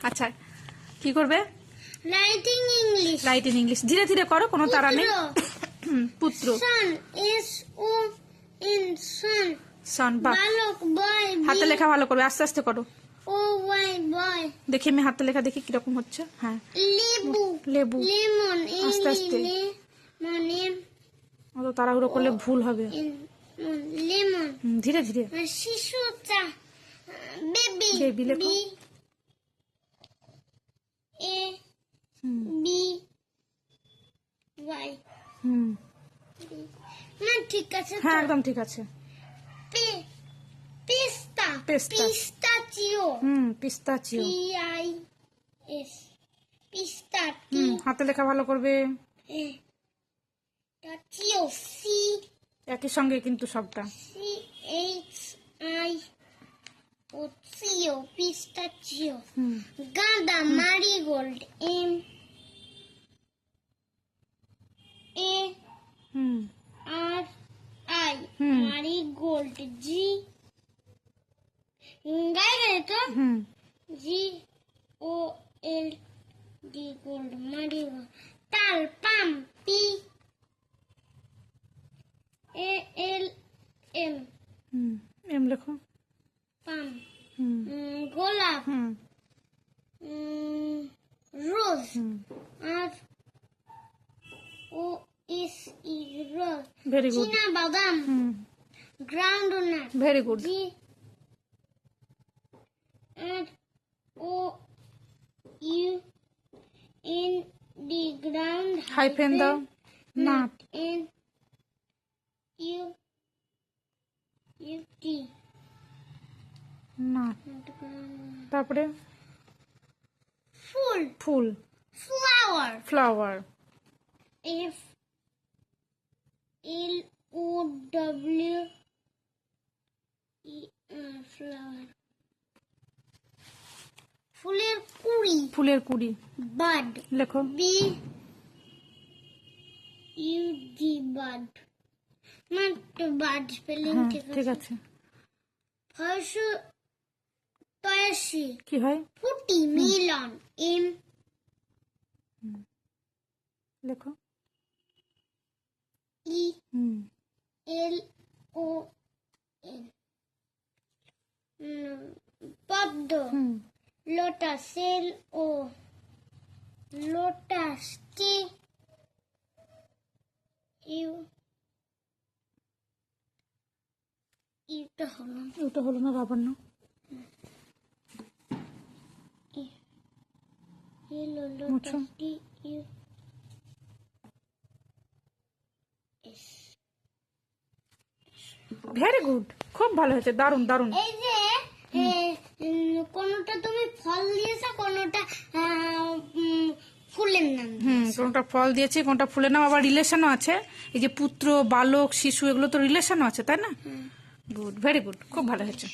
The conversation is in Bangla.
আচ্ছা কি করবে? Writing English. Right in English. ধীরে ধীরে করো, কোনো তাড়া নেই। পুত্র। সন, এস ও এন, সন। সন। বাহ, বালক, বয়, হাতে লেখা ভালো করবে, আস্তে আস্তে করো। ও ওয়াই, বয়। দেখি আমি হাতে লেখা দেখি কিরকম হচ্ছে। হ্যাঁ, লেবু, লেবু। লেমন, আস্তে আস্তে। লেমন, অত তাড়াহুড়ো করলে ভুল হবে। লেমন। ধীরে ধীরে। শিশু, চা, বেবি, বেবি লেখো। বি, এ, বি, ওয়াই। না ঠিক আছে। হ্যাঁ একদম ঠিক আছে। পিস্তা, পেস্তা। পিস্তাচিও, পিস্তাচিও। পি আই এস, পিস্তা। হাতে লেখা ভালো করবে। চিও, সি, একই সঙ্গে কিন্তু সবটা। সি এইচ আই ও, চিও, পিস্তাচিও। গাঁদা, marigold, M A R I, marigold, G, গায়ে তো, G O L D, gold, marigold. তাল, palm, P A L M, M লেখো। পাম। গোলাপ, rose, R O S E, rose. Very good. চীনা বাদাম, groundnut, very good. G R O U N D, ground, hyphen দাও। Nut. N U U T, nut. তারপরে ফুল, ফুল। Flower, flower. F L O W E R, flower. ফুলের কুড়ি, ফুলের কুড়ি। বাড, লেখো। B U D, bud. মাত্র বাড স্পেলিং হ্যাঁ ঠিক ঠিক আছে। আছে। ফয়সু, তয়াশি, কি হয়? ফুটি, মিলন, এম লেখো। ই এল ও এন, পদ্ম। Lotus, L O, lotus, K U, ইউটা হলো ওটা হলো না, লাবণ্য। এল ও, মুছো। Lotus, T U S. Very good, খুব ভালো হয়েছে, দারুণ দারুণ। এই যে কোনটা তুমি ফল দিয়েছো, কোনটা ফুলের নাম। কোনটা ফল দিয়েছে, কোনটা ফুলের নাম, আবার রিলেশনও আছে। এই যে পুত্র, বালক, শিশু, এগুলো তো রিলেশনও আছে, তাই না? গুড, ভেরি গুড, খুব ভালো হয়েছে।